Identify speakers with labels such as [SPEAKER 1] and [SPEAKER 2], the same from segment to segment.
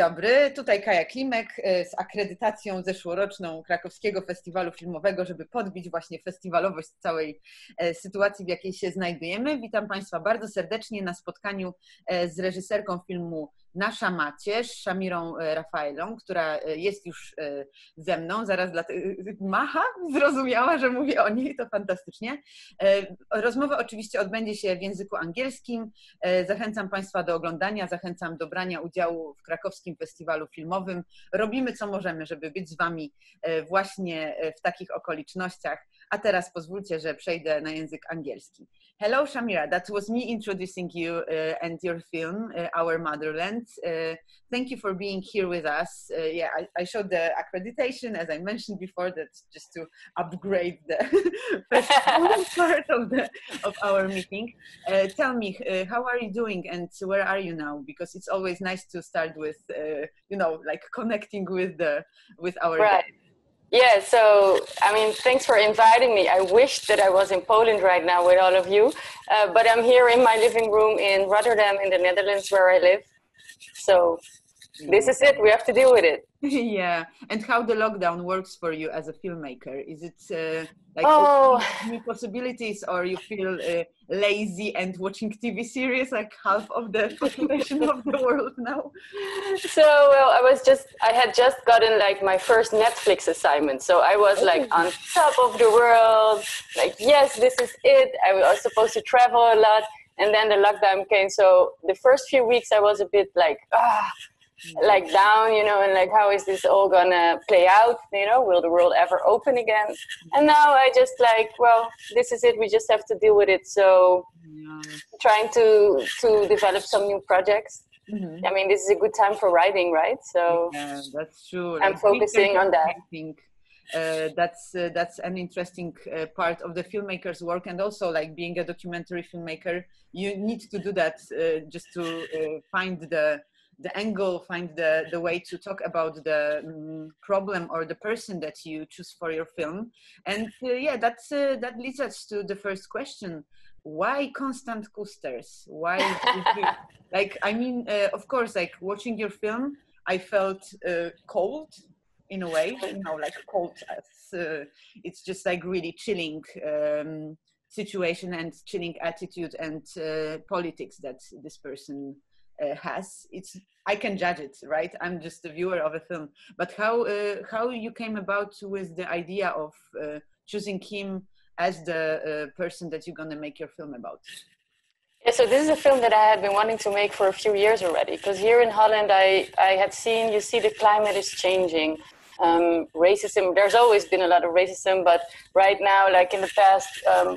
[SPEAKER 1] dobry, tutaj Kaja Klimek z akredytacją zeszłoroczną Krakowskiego Festiwalu Filmowego, żeby podbić właśnie festiwalowość całej sytuacji, w jakiej się znajdujemy. Witam Państwa bardzo serdecznie na spotkaniu z reżyserką filmu Nasza, macierz, Shamirą Raphaelą, która jest już ze mną, zaraz macha, zrozumiała, że mówię o niej, to fantastycznie. Rozmowa oczywiście odbędzie się w języku angielskim. Zachęcam Państwa do oglądania, zachęcam do brania udziału w Krakowskim Festiwalu Filmowym. Robimy co możemy, żeby być z Wami właśnie w takich okolicznościach. A teraz pozwólcie, że przejdę na język angielski. Hello, Shamira. That was me introducing you and your film, Our Motherland. Thank you for being here with us. Yeah, I showed the accreditation, as I mentioned before, that's just to upgrade the first part of our meeting. Tell me, how are you doing and where are you now? Because it's always nice to start with, you know, like connecting with our
[SPEAKER 2] right. Yeah, so, I mean, thanks for inviting me. I wish that I was in Poland right now with all of you, but I'm here in my living room in Rotterdam in the Netherlands where I live. So this is it, we have to deal with it.
[SPEAKER 1] Yeah, and how the lockdown works for you as a filmmaker? Is it like new possibilities, or you feel lazy and watching TV series like half of the population of the world now?
[SPEAKER 2] So, well, I had just gotten like my first Netflix assignment. So I was like on top of the world, like, yes, this is it. I was supposed to travel a lot. And then the lockdown came. So the first few weeks I was a bit like, like down, you know, and like, how is this all gonna play out? You know, will the world ever open again? And now I just like, well, this is it. We just have to deal with it. So trying to develop some new projects. Mm-hmm. I mean, this is a good time for writing, right? So
[SPEAKER 1] yeah, that's true.
[SPEAKER 2] I'm focusing on that.
[SPEAKER 1] I think that's an interesting part of the filmmaker's work, and also like being a documentary filmmaker, you need to do that just to find the angle, find the way to talk about the problem or the person that you choose for your film. And yeah, that leads us to the first question. Why constant coasters? Why like, I mean, of course, like watching your film, I felt cold in a way, you know, like cold as it's just like really chilling situation and chilling attitude and politics that this person has. I can judge it, right? I'm just a viewer of a film. But how you came about with the idea of choosing him as the person that you're gonna make your film about?
[SPEAKER 2] Yeah, so this is a film that I had been wanting to make for a few years already. Because here in Holland, I had seen, you see the climate is changing. Racism, there's always been a lot of racism, but right now, like in the past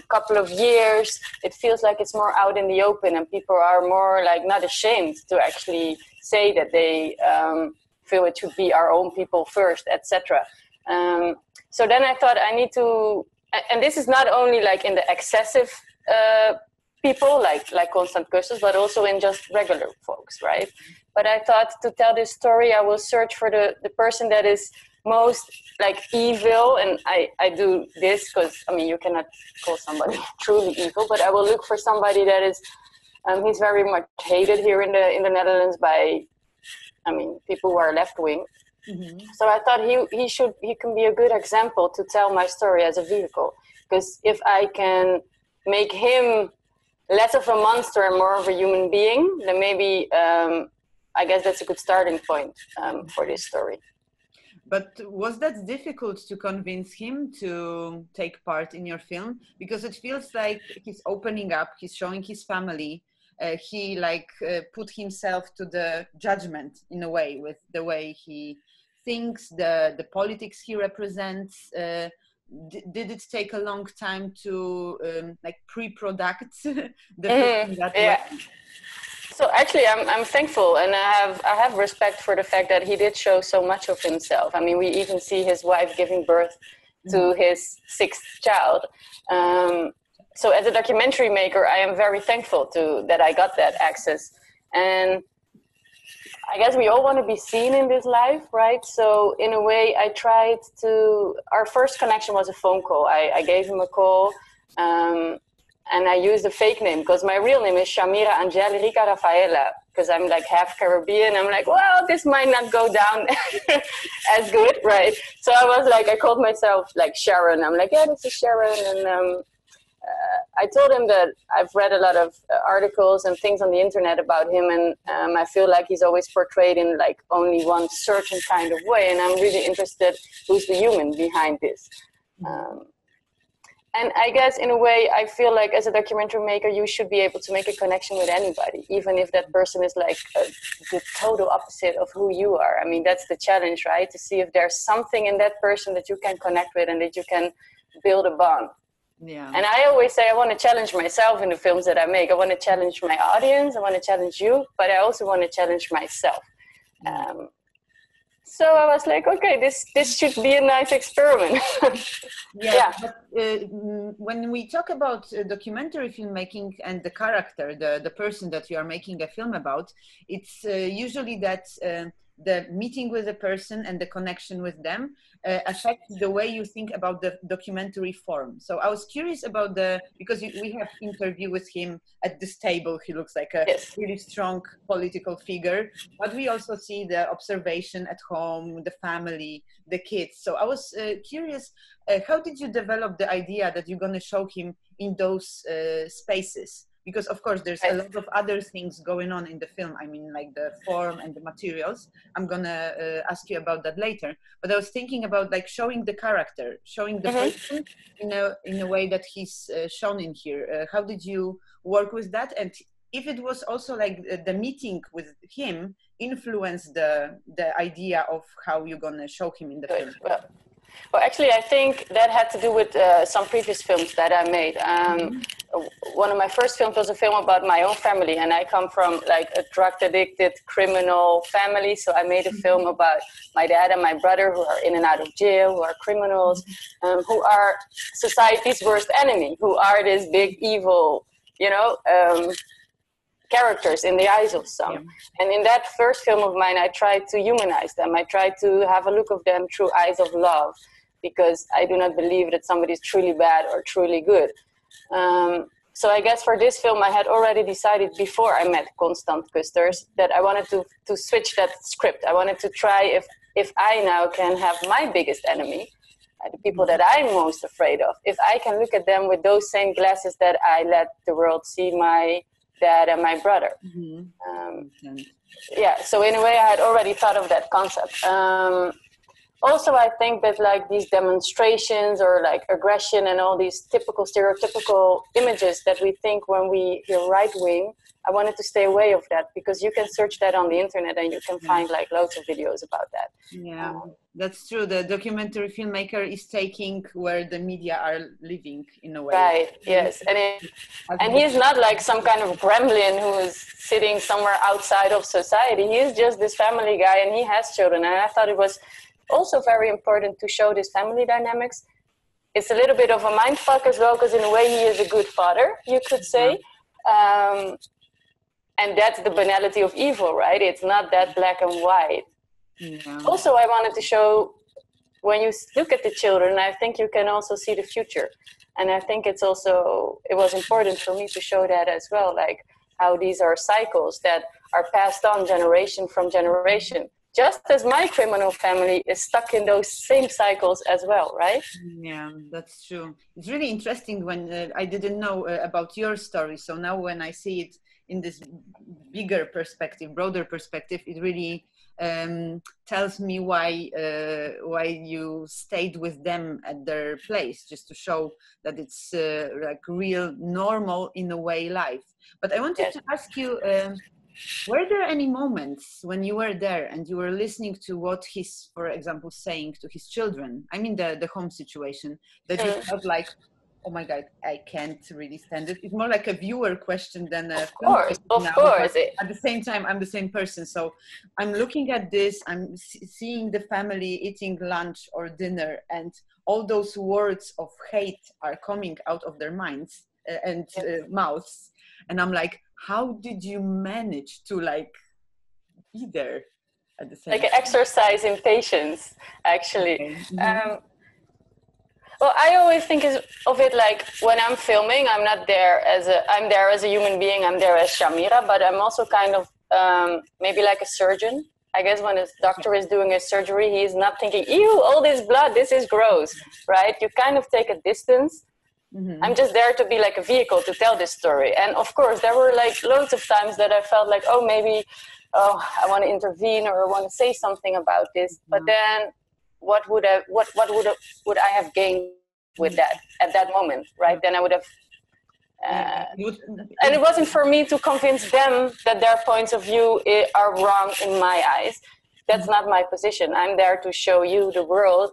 [SPEAKER 2] couple of years, it feels like it's more out in the open and people are more like not ashamed to actually say that they feel it should be our own people first, etc. So then I thought I need to, and this is not only like in the excessive people, like constant curses, but also in just regular folks, right? But I thought to tell this story, I will search for the person that is most like evil, and I do this because I mean you cannot call somebody truly evil, but I will look for somebody that is he's very much hated here in the Netherlands by, I mean, people who are left wing. Mm-hmm. So I thought he can be a good example to tell my story as a vehicle, because if I can make him less of a monster and more of a human being, then maybe I guess that's a good starting point for this story.
[SPEAKER 1] But was that difficult to convince him to take part in your film? Because it feels like he's opening up, he's showing his family, he like put himself to the judgment in a way with the way he thinks, the politics he represents. Did it take a long time to like pre-product the film that way?
[SPEAKER 2] So actually, I'm thankful, and I have respect for the fact that he did show so much of himself. I mean, we even see his wife giving birth to his sixth child. So as a documentary maker, I am very thankful that I got that access. And I guess we all want to be seen in this life, right? So in a way, I tried to. Our first connection was a phone call. I gave him a call. and I used a fake name because my real name is Shamira Raphaela, because I'm like half Caribbean. I'm like, well, this might not go down as good, right? So I was like, I called myself like Sharon. I'm like, yeah, this is Sharon. And I told him that I've read a lot of articles and things on the internet about him, and I feel like he's always portrayed in like only one certain kind of way, and I'm really interested who's the human behind this. And I guess in a way, I feel like as a documentary maker, you should be able to make a connection with anybody, even if that person is like the total opposite of who you are. I mean, that's the challenge, right? To see if there's something in that person that you can connect with and that you can build a bond.
[SPEAKER 1] Yeah.
[SPEAKER 2] And I always say I want to challenge myself in the films that I make. I want to challenge my audience. I want to challenge you, but I also want to challenge myself. So I was like, okay, this should be a nice experiment.
[SPEAKER 1] Yeah. But, when we talk about documentary filmmaking and the character, the person that you are making a film about, it's usually that the meeting with a person and the connection with them affects the way you think about the documentary form. So I was curious about because we have interview with him at this table. He looks like a really strong political figure, but we also see the observation at home, the family, the kids. So I was curious, how did you develop the idea that you're going to show him in those spaces? Because of course there's a lot of other things going on in the film. I mean, like the form and the materials. I'm gonna ask you about that later. But I was thinking about like showing the character, showing the person in a way that he's shown in here. How did you work with that? And if it was also like the meeting with him influenced the idea of how you're gonna show him in the film?
[SPEAKER 2] Well, actually, I think that had to do with some previous films that I made. One of my first films was a film about my own family, and I come from like a drug-addicted criminal family. So I made a film about my dad and my brother who are in and out of jail, who are criminals, who are society's worst enemy, who are this big evil, characters in the eyes of some. And in that first film of mine, I tried to humanize them. I tried to have a look of them through eyes of love, because I do not believe that somebody is truly bad or truly good. So I guess for this film, I had already decided before I met Constant Kusters that I wanted to switch that script. I wanted to try if I now can have my biggest enemy, the people that I'm most afraid of, if I can look at them with those same glasses that I let the world see my dad and my brother. So in a way I had already thought of that concept. Also, I think that like these demonstrations or like aggression and all these typical stereotypical images that we think when we hear right wing, I wanted to stay away of that, because you can search that on the internet and you can find like loads of videos about that.
[SPEAKER 1] Yeah, that's true. The documentary filmmaker is taking where the media are living in a way.
[SPEAKER 2] Right, yes. And he's not like some kind of gremlin who is sitting somewhere outside of society. He is just this family guy, and he has children. And I thought it was also very important to show this family dynamics. It's a little bit of a mindfuck as well, because in a way he is a good father, you could say. And that's the banality of evil, right? It's not that black and white. Also, I wanted to show, when you look at the children, I think you can also see the future. And I think it was important for me to show that as well, like how these are cycles that are passed on generation from generation. Just as my criminal family is stuck in those same cycles as well, right?
[SPEAKER 1] Yeah, that's true. It's really interesting when I didn't know about your story. So now when I see it in this bigger perspective, broader perspective, it really tells me why you stayed with them at their place, just to show that it's like real, normal in a way life. But I wanted to ask you, were there any moments when you were there and you were listening to what he's, for example, saying to his children? I mean, the home situation, that you felt like, oh my God, I can't really stand it. It's more like a viewer question than a film.
[SPEAKER 2] Of course.
[SPEAKER 1] At the same time, I'm the same person. So I'm looking at this, I'm seeing the family eating lunch or dinner, and all those words of hate are coming out of their minds and mouths. And I'm like, how did you manage to like be there at the same time?
[SPEAKER 2] Like an exercise in patience, actually.
[SPEAKER 1] Okay.
[SPEAKER 2] Well, I always think of it like when I'm filming, I'm there as a human being, I'm there as Shamira, but I'm also kind of maybe like a surgeon. I guess when a doctor is doing a surgery, he's not thinking, ew, all this blood, this is gross, right? You kind of take a distance. Mm-hmm. I'm just there to be like a vehicle to tell this story. And of course, there were like loads of times that I felt like, maybe I want to intervene or want to say something about this. Mm-hmm. But then what would I have gained with that at that moment, right? Then I would have and it wasn't for me to convince them that their points of view are wrong in my eyes. That's not my position. I'm there to show you, the world,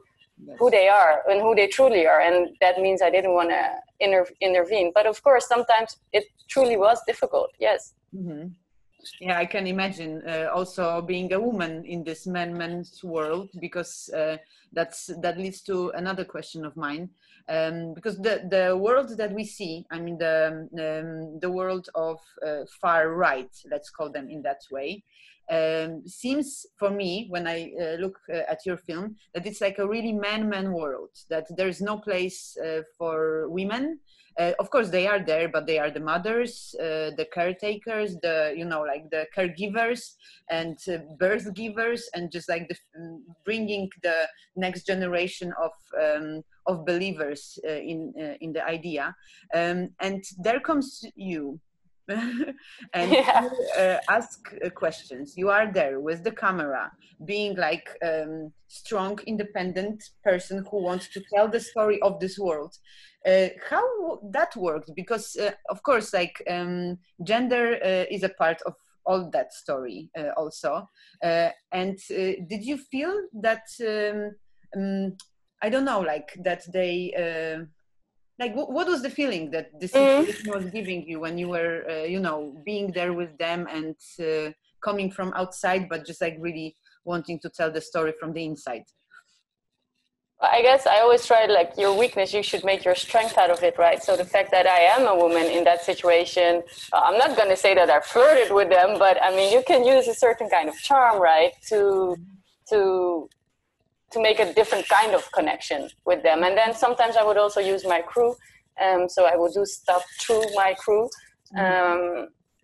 [SPEAKER 2] who they are and who they truly are. And that means I didn't want to intervene. But of course, sometimes it truly was difficult, yes.
[SPEAKER 1] Mm-hmm. Yeah, I can imagine also being a woman in this men's world, because that leads to another question of mine. Because the world that we see, I mean the world of far right, let's call them in that way, seems for me, when I look at your film, that it's like a really man world, that there's no place for women. Of course they are there, but they are the mothers, the caretakers, like the caregivers and birth givers, and just like bringing the next generation of believers in the idea. And there comes you. And yeah. You ask questions. You are there with the camera, being like strong, independent person who wants to tell the story of this world. How that worked? Because of course, like gender is a part of all that story also. And did you feel that I don't know, like that they? Like, what was the feeling that this situation was giving you when you were, being there with them and coming from outside, but just like really wanting to tell the story from the inside?
[SPEAKER 2] I guess I always try, like, your weakness, you should make your strength out of it, right? So the fact that I am a woman in that situation, I'm not going to say that I flirted with them, but I mean, you can use a certain kind of charm, right, to make a different kind of connection with them. And then sometimes I would also use my crew. So I would do stuff through my crew,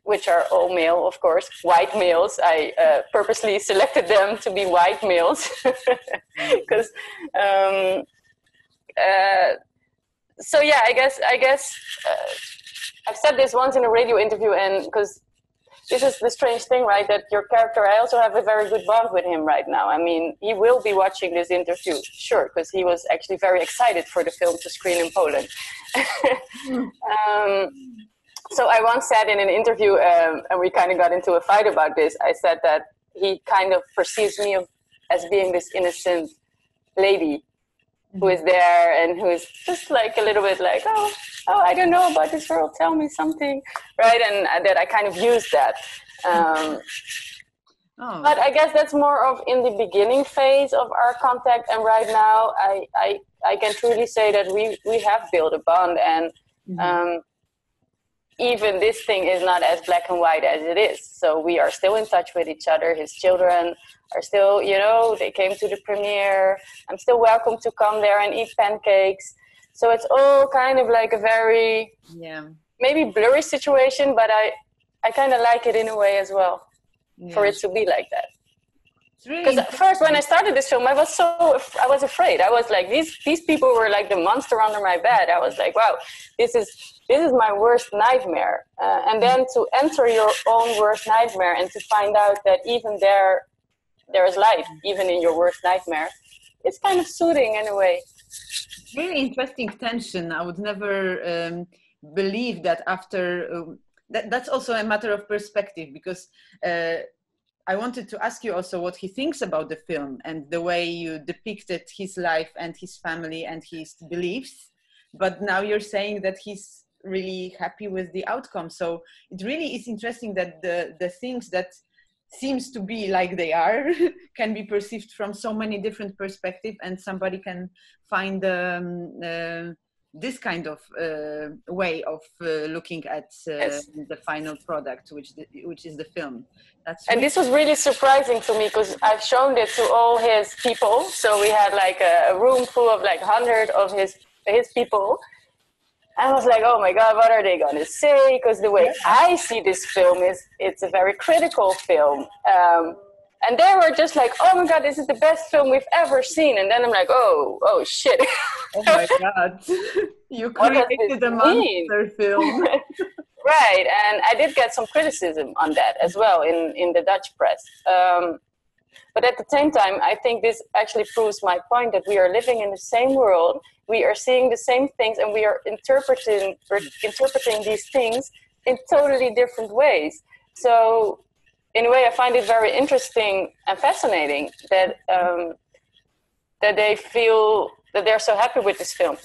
[SPEAKER 2] which are all male, of course, white males. I purposely selected them to be white males because, so yeah, I guess I've said this once in a radio interview, and because this is the strange thing, right? That your character, I also have a very good bond with him right now. I mean, he will be watching this interview, sure, because he was actually very excited for the film to screen in Poland. So I once said in an interview, and we kind of got into a fight about this, I said that he kind of perceives me as being this innocent lady who is there and who is just like a little bit like, oh, I don't know about this world, tell me something, right? And that I kind of used that. But I guess that's more of in the beginning phase of our contact. And right now, I can truly say that we have built a bond. And even this thing is not as black and white as it is. So we are still in touch with each other. His children are still, they came to the premiere. I'm still welcome to come there and eat pancakes. So it's all kind of like a very, maybe blurry situation, but I kind of like it in a way as well, for it to be like that. Because at first, when I started this film, I was afraid. I was like, these people were like the monster under my bed. I was like, wow, this is my worst nightmare. And then to enter your own worst nightmare and to find out that even there is light, even in your worst nightmare, it's kind of soothing in a way.
[SPEAKER 1] Really interesting tension. I would never believe that after that's also a matter of perspective, because I wanted to ask you also what he thinks about the film and the way you depicted his life and his family and his beliefs, but now you're saying that he's really happy with the outcome. So it really is interesting that the things that seems to be like they are can be perceived from so many different perspectives, and somebody can find this kind of way of looking at the final product, which is the film. And
[SPEAKER 2] this was really surprising to me, because I've shown it to all his people. So we had like a room full of like 100 of his his people. I was like, oh my God, what are they going to say? Because the way I see this film is, it's a very critical film. And they were just like, oh my God, this is the best film we've ever seen. And then I'm like, oh shit.
[SPEAKER 1] Oh my God. You created a monster film.
[SPEAKER 2] Right. And I did get some criticism on that as well in the Dutch press. But at the same time, I think this actually proves my point that we are living in the same world. We are seeing the same things, and we are interpreting these things in totally different ways. So in a way, I find it very interesting and fascinating that that they feel that they're so happy with this film.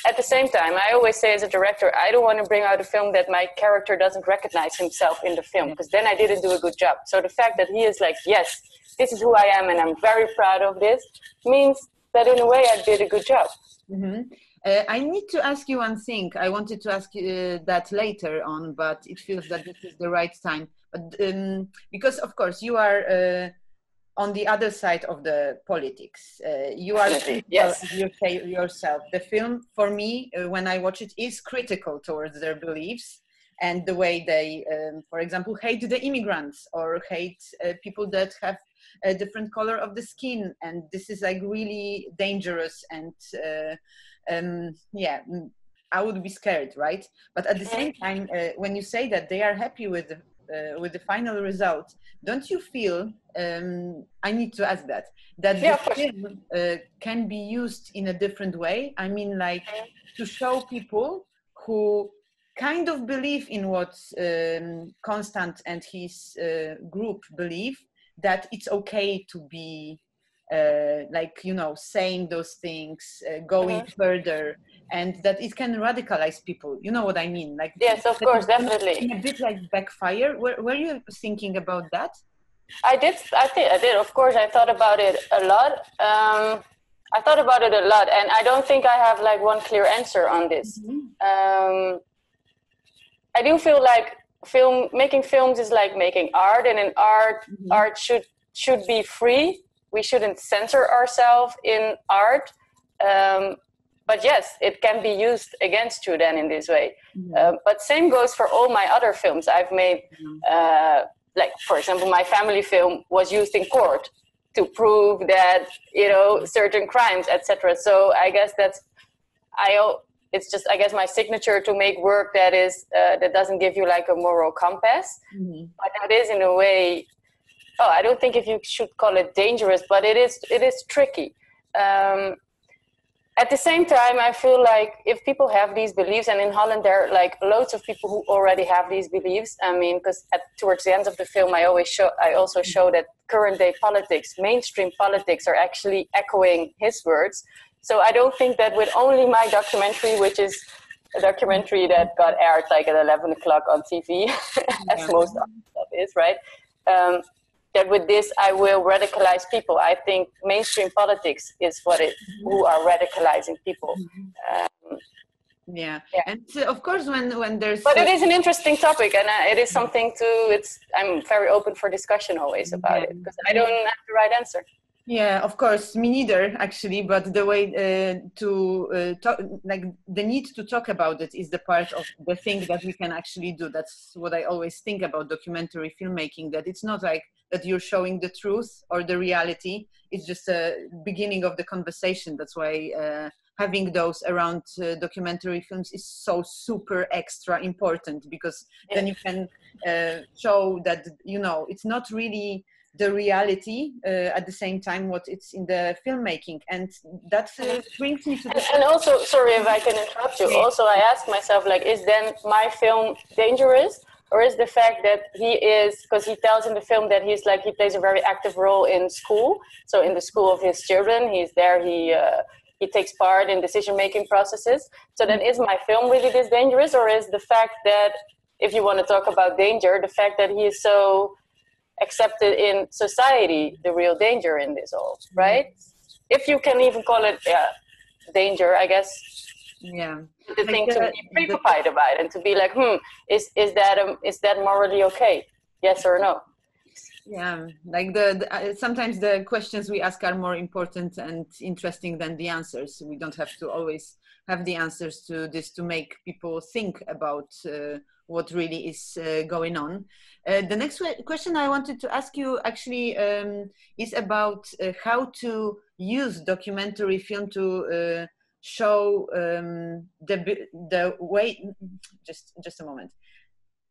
[SPEAKER 2] At the same time, I always say as a director, I don't want to bring out a film that my character doesn't recognize himself in the film, because then I didn't do a good job. So the fact that he is like, yes, this is who I am and I'm very proud of this, means that in a way I did a good job.
[SPEAKER 1] Mm-hmm. I need to ask you one thing. I wanted to ask you that later on, but it feels that this is the right time. But because of course you are on the other side of the politics. You are,
[SPEAKER 2] yes.
[SPEAKER 1] You say yourself, the film for me, when I watch it, is critical towards their beliefs and the way they, for example, hate the immigrants or hate people that have a different color of the skin. And this is like really dangerous and yeah, I would be scared, right? But at the same time, when you say that they are happy with the final result, don't you feel, I need to ask that the film can be used in a different way? I mean, like to show people who kind of believe in what Constant and his group believe, that it's okay to be like, you know, saying those things, going further, and that it can radicalize people. You know what I mean? Like,
[SPEAKER 2] yes, of course, definitely.
[SPEAKER 1] A bit like Backfire. Were you thinking about that?
[SPEAKER 2] I did. Of course, I thought about it a lot. I thought about it a lot, and I don't think I have like one clear answer on this. I do feel like making films is like making art, and in art should be free. We shouldn't censor ourselves in art. But yes, it can be used against you then in this way. But same goes for all my other films I've made. Like, for example, my family film was used in court to prove that, you know, certain crimes, etc. So I guess it's just, I guess, my signature to make work that is that doesn't give you like a moral compass. But that is in a way, I don't think if you should call it dangerous, but it is tricky. At the same time, I feel like if people have these beliefs, and in Holland there are like loads of people who already have these beliefs. I mean, because towards the end of the film, I also show that current day politics, mainstream politics, are actually echoing his words. So I don't think that with only my documentary, which is a documentary that got aired like at 11 o'clock on TV, as most of stuff is, right? That with this I will radicalize people. I think mainstream politics is who are radicalizing people.
[SPEAKER 1] Yeah, and of course when there's...
[SPEAKER 2] But it is an interesting topic, and it is something I'm very open for discussion always about it, because I don't have the right answer.
[SPEAKER 1] Yeah, of course, me neither, actually, but the way to talk, like the need to talk about it is the part of the thing that we can actually do. That's what I always think about documentary filmmaking, that it's not like that you're showing the truth or the reality. It's just a beginning of the conversation. That's why having those around documentary films is so super extra important, because then you can show that, you know, it's not really the reality at the same time what it's in the filmmaking. And that brings me to the...
[SPEAKER 2] And also, sorry if I can interrupt you, also I ask myself, like, is then my film dangerous? Or is the fact that he is, because he tells in the film that he plays a very active role in school, so in the school of his children, he's there, he takes part in decision-making processes. So then is my film really this dangerous? Or is the fact that, if you want to talk about danger, the fact that he is so accepted in society, the real danger in this all, right? If you can even call it danger, I guess.
[SPEAKER 1] Yeah.
[SPEAKER 2] The thing to be preoccupied about and to be like, is that morally okay? Yes or no?
[SPEAKER 1] Yeah, like sometimes the questions we ask are more important and interesting than the answers. We don't have to always have the answers to this, to make people think about what really is going on. The next question I wanted to ask you actually is about how to use documentary film to show the way, just a moment,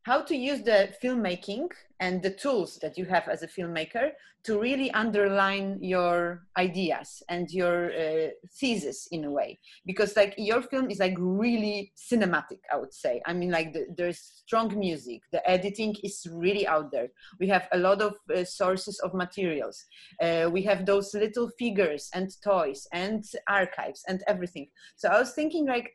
[SPEAKER 1] how to use the filmmaking and the tools that you have as a filmmaker to really underline your ideas and your thesis in a way. Because like your film is like really cinematic, I would say. I mean, like there's strong music, the editing is really out there. We have a lot of sources of materials. We have those little figures and toys and archives and everything. So I was thinking like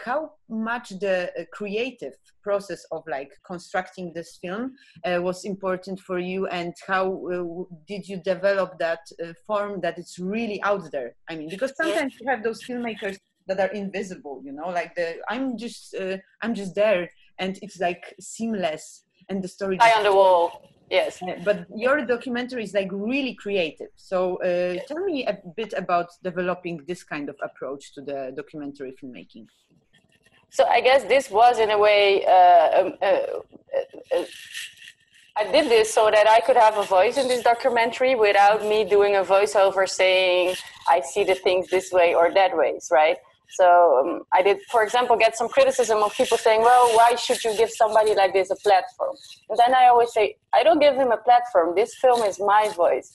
[SPEAKER 1] how much the creative process of like constructing this film was important for you, and how did you develop that form that it's really out there? I mean, because sometimes you have those filmmakers that are invisible, you know, like I'm just there, and it's like seamless, and the story
[SPEAKER 2] Fly on the wall. Yes.
[SPEAKER 1] But your documentary is like really creative. So tell me a bit about developing this kind of approach to the documentary filmmaking.
[SPEAKER 2] So I guess this was in a way, I did this so that I could have a voice in this documentary without me doing a voiceover saying, I see the things this way or that ways, right? So I did, for example, get some criticism of people saying, well, why should you give somebody like this a platform? And then I always say, I don't give him a platform. This film is my voice.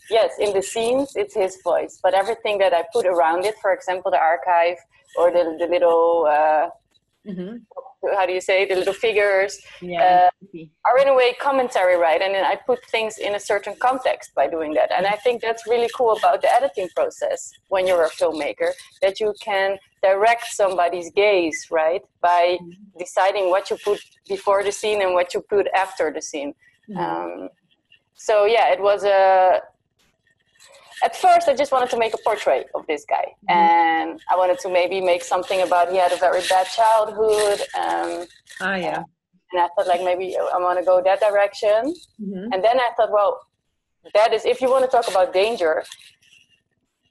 [SPEAKER 2] Yes, in the scenes, it's his voice. But everything that I put around it, for example, the archive or the little, how do you say, the little figures, are in a way commentary, right? And then I put things in a certain context by doing that. And I think that's really cool about the editing process when you're a filmmaker, that you can direct somebody's gaze, right? By deciding what you put before the scene and what you put after the scene. So yeah, it was at first I just wanted to make a portrait of this guy, and I wanted to maybe make something about he had a very bad childhood. And I thought like maybe I want to go that direction. And then I thought, well, that is, if you want to talk about danger,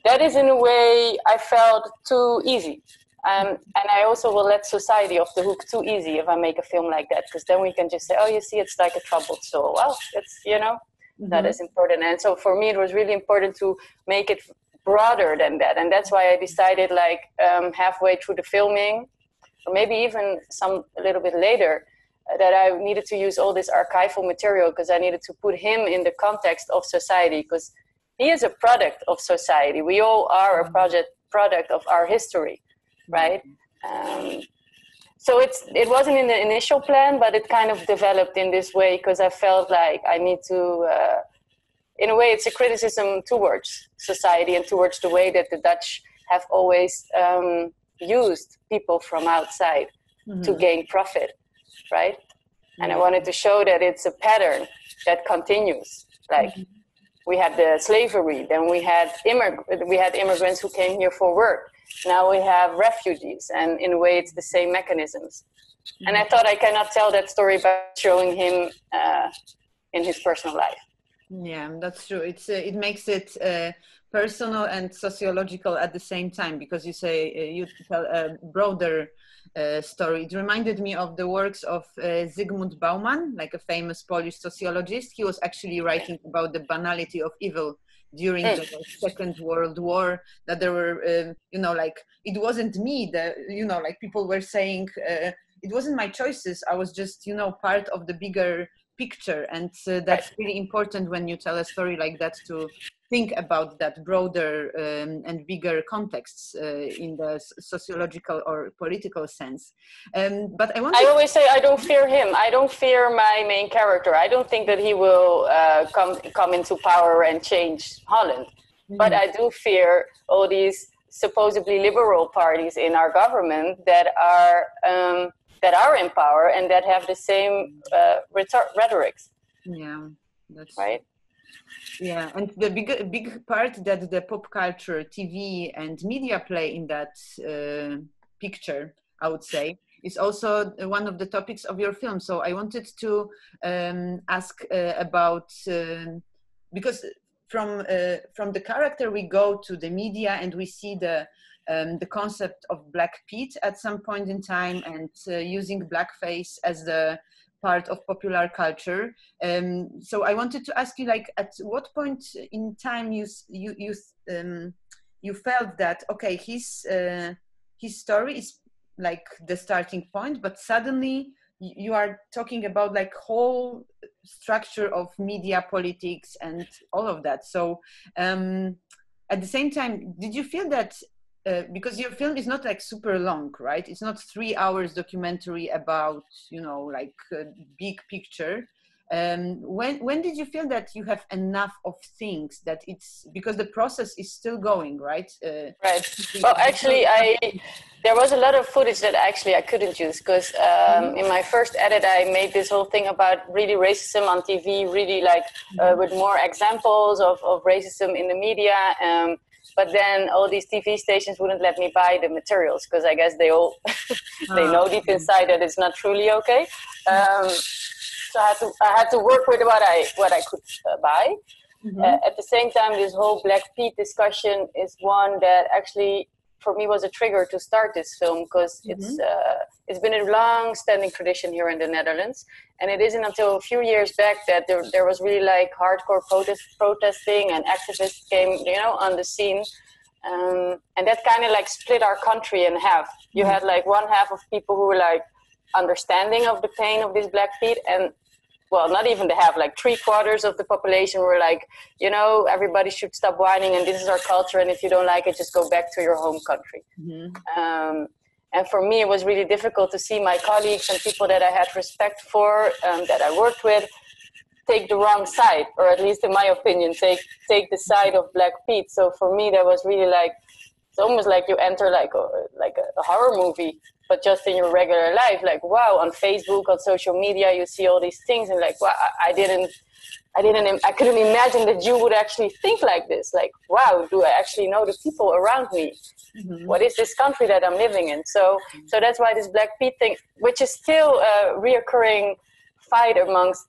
[SPEAKER 2] that is in a way I felt too easy. And I also will let society off the hook too easy if I make a film like that, because then we can just say, oh, you see, it's like a troubled soul. Well, it's, you know, that is important. And so for me, it was really important to make it broader than that. And that's why I decided like halfway through the filming, or maybe even a little bit later, that I needed to use all this archival material, because I needed to put him in the context of society, because he is a product of society. We all are a product of our history, right? So it wasn't in the initial plan, but it kind of developed in this way, because I felt like I need to, in a way, it's a criticism towards society and towards the way that the Dutch have always used people from outside to gain profit, right? And I wanted to show that it's a pattern that continues. Like we had the slavery, then we had immigrants who came here for work. Now we have refugees, and in a way it's the same mechanisms. And I thought I cannot tell that story by showing him in his personal life.
[SPEAKER 1] Yeah, that's true. It makes it personal and sociological at the same time, because you say you tell a broader story. It reminded me of the works of Zygmunt Bauman, like a famous Polish sociologist. He was actually writing about the banality of evil during the Second World War, that there were, you know, like, it wasn't me, you know, like people were saying, it wasn't my choices, I was just, you know, part of the bigger picture. And that's really important when you tell a story like that, to think about that broader and bigger contexts in the sociological or political sense. But I
[SPEAKER 2] always say I don't fear him. I don't fear my main character. I don't think that he will come into power and change Holland. But I do fear all these supposedly liberal parties in our government that are in power and that have the same rhetorics.
[SPEAKER 1] Yeah, that's
[SPEAKER 2] right.
[SPEAKER 1] Yeah, and the big part that the pop culture, TV and media play in that picture, I would say, is also one of the topics of your film. So I wanted to ask about, because from the character we go to the media and we see the the concept of Black Pete at some point in time, and using blackface as the part of popular culture. So I wanted to ask you, like, at what point in time you felt that, okay, his story is like the starting point, but suddenly you are talking about like whole structure of media, politics, and all of that. So at the same time, did you feel that, because your film is not like super long, right? It's not 3 hours documentary about, you know, like a big picture. When did you feel that you have enough of things, that it's, because the process is still going, right?
[SPEAKER 2] Right. Well, actually, there was a lot of footage that actually I couldn't use, because in my first edit, I made this whole thing about really racism on TV, really like with more examples of racism in the media. But then all these TV stations wouldn't let me buy the materials, because I guess they all they know deep inside that it's not truly okay. So I had to work with what I could buy. At the same time, this whole Black Pete discussion is one that actually for me was a trigger to start this film, because it's been a long-standing tradition here in the Netherlands, and it isn't until a few years back that there was really like hardcore protesting and activists came, you know, on the scene, and that kind of like split our country in half. You had like one half of people who were like understanding of the pain of this Black Pete, and well, not even the half, like 3/4 of the population were like, you know, everybody should stop whining and this is our culture, and if you don't like it, just go back to your home country. And for me, it was really difficult to see my colleagues and people that I had respect for, that I worked with, take the wrong side, or at least in my opinion, take the side of Black Pete. So for me, that was really like, it's almost like you enter like a horror movie, but just in your regular life. Like, wow, on Facebook, on social media, you see all these things, and like, wow, I couldn't imagine that you would actually think like this. Like, wow, do I actually know the people around me? What is this country that I'm living in? So that's why this Black Pete thing, which is still a reoccurring fight amongst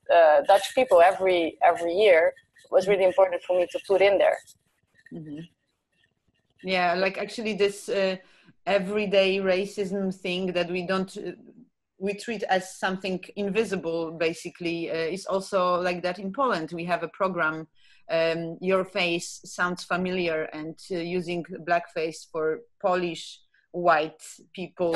[SPEAKER 2] Dutch people every year, was really important for me to put in there.
[SPEAKER 1] Yeah, like actually this everyday racism thing that we treat as something invisible, basically, is also like that in Poland. We have a program, Your Face Sounds Familiar, and using blackface for Polish white people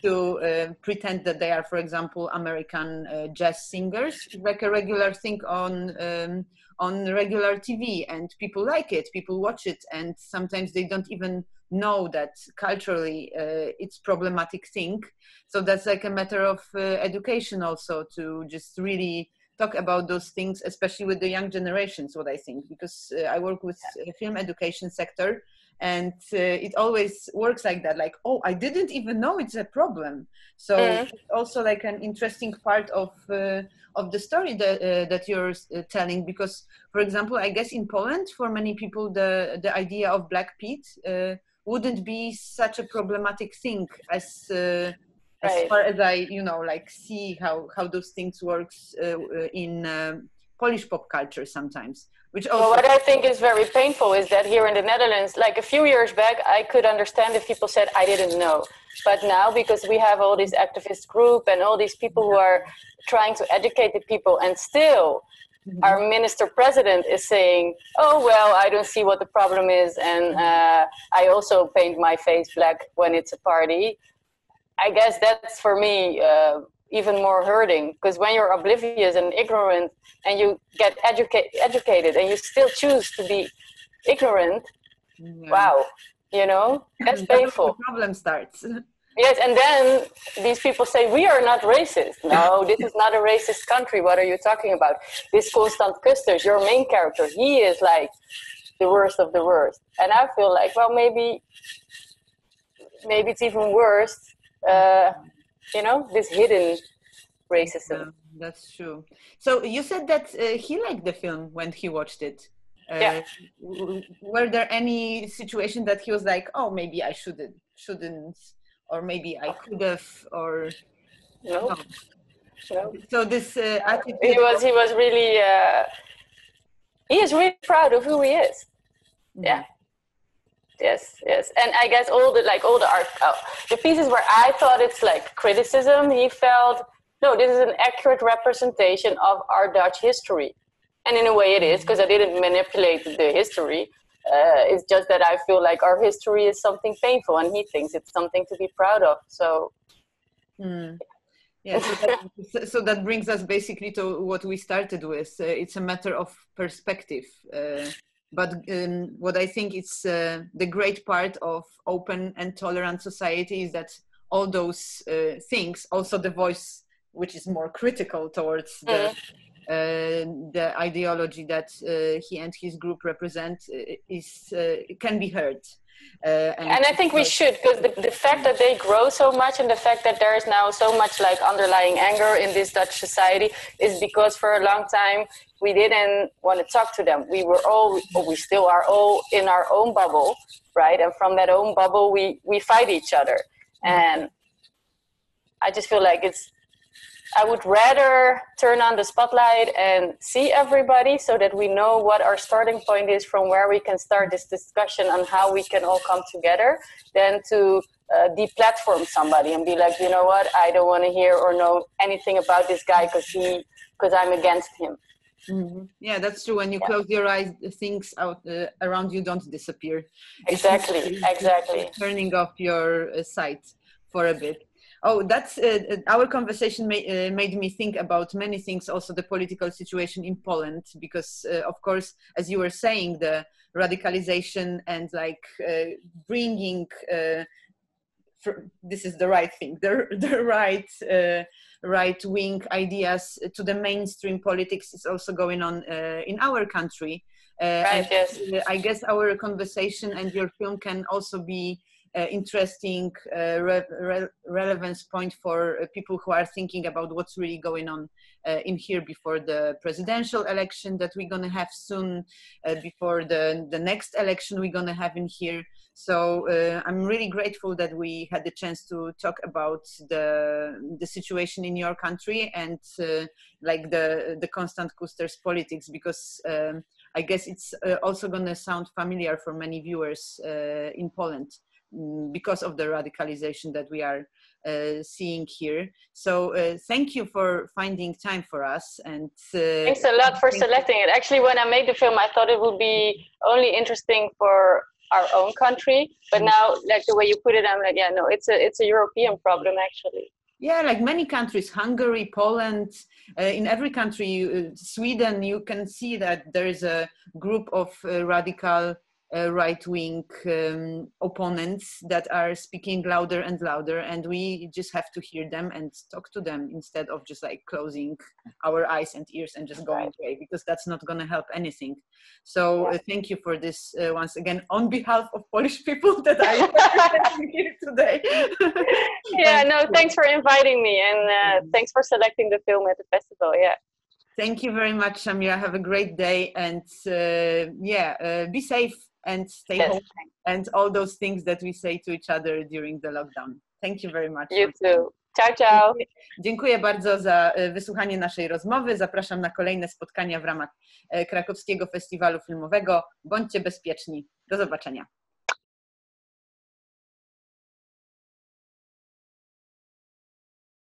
[SPEAKER 1] to pretend that they are, for example, American jazz singers, like a regular thing on regular TV, and people like it, people watch it, and sometimes they don't even know that culturally it's problematic thing. So that's like a matter of education also, to just really talk about those things, especially with the young generations, what I think, because I work with film education sector, and it always works like that, like, oh, I didn't even know it's a problem. So it's also like an interesting part of the story that you're telling, because, for example, I guess in Poland, for many people, the idea of Black Pete wouldn't be such a problematic thing as far as I, you know, like see how those things works in Polish pop culture sometimes. Which also,
[SPEAKER 2] well, what I think is very painful is that here in the Netherlands, like a few years back, I could understand if people said, I didn't know. But now, because we have all these activist group and all these people who are trying to educate the people, and still our minister president is saying, oh, well, I don't see what the problem is. And I also paint my face black when it's a party. I guess that's for me even more hurting, because when you're oblivious and ignorant and you get educated and you still choose to be ignorant, wow, you know, that's painful.
[SPEAKER 1] The problem starts.
[SPEAKER 2] Yes, and then these people say, we are not racist. No, this is not a racist country. What are you talking about? This Constant Kusters, your main character, he is like the worst of the worst. And I feel like, well, maybe it's even worse, you know, this hidden racism.
[SPEAKER 1] Yeah, that's true. So you said that he liked the film when he watched it. Were there any situation that he was like, oh, maybe I shouldn't, or maybe I could have, or
[SPEAKER 2] no.
[SPEAKER 1] So this attitude.
[SPEAKER 2] He was really. He is really proud of who he is. Yeah. And I guess all the art, the pieces where I thought it's like criticism, he felt, no, this is an accurate representation of our Dutch history. And in a way it is, because I didn't manipulate the history. It's just that I feel like our history is something painful, and he thinks it's something to be proud of. So,
[SPEAKER 1] yeah. So that brings us basically to what we started with. It's a matter of perspective. But what I think is the great part of open and tolerant society is that all those things, also the voice which is more critical towards the ideology that he and his group represent, can be heard.
[SPEAKER 2] And I think we should, because the fact that they grow so much and the fact that there is now so much like underlying anger in this Dutch society is because for a long time we didn't want to talk to them. We still are all in our own bubble, right? And from that own bubble, we fight each other. And I just feel like I would rather turn on the spotlight and see everybody so that we know what our starting point is from where we can start this discussion on how we can all come together than to deplatform somebody and be like, you know what, I don't want to hear or know anything about this guy because I'm against him.
[SPEAKER 1] Mm-hmm. Yeah, that's true. When you close your eyes, things out around you don't disappear.
[SPEAKER 2] Exactly.
[SPEAKER 1] Turning off your sight for a bit. Oh, that's our conversation made me think about many things, also the political situation in Poland, because of course, as you were saying, the radicalization and like bringing, this is the right thing, the right-wing ideas to the mainstream politics is also going on in our country. I guess our conversation and your film can also be interesting relevance point for people who are thinking about what's really going on in here before the presidential election that we're going to have soon, before the next election we're going to have in here. So I'm really grateful that we had the chance to talk about the situation in your country and like the constant Kuster's politics, because I guess it's also going to sound familiar for many viewers in Poland, because of the radicalization that we are seeing here. So thank you for finding time for us. And
[SPEAKER 2] thanks a lot for selecting it. Actually, when I made the film, I thought it would be only interesting for our own country. But now, like the way you put it, I'm like, yeah, no, it's a European problem, actually.
[SPEAKER 1] Yeah, like many countries, Hungary, Poland, in every country, Sweden, you can see that there is a group of radical right-wing opponents that are speaking louder and louder, and we just have to hear them and talk to them instead of just like closing our eyes and ears and just going away, because that's not going to help anything. So thank you for this once again on behalf of Polish people that I am here today.
[SPEAKER 2] Thanks for inviting me, and thanks for selecting the film at the festival.
[SPEAKER 1] Thank you very much, Shamira. Have a great day, and be safe and stay home and all those things that we say to each other during the lockdown. Thank you very much.
[SPEAKER 2] You too. Ciao, ciao.
[SPEAKER 1] Dziękuję bardzo za wysłuchanie naszej rozmowy. Zapraszam na kolejne spotkania w ramach Krakowskiego Festiwalu Filmowego. Bądźcie bezpieczni. Do zobaczenia.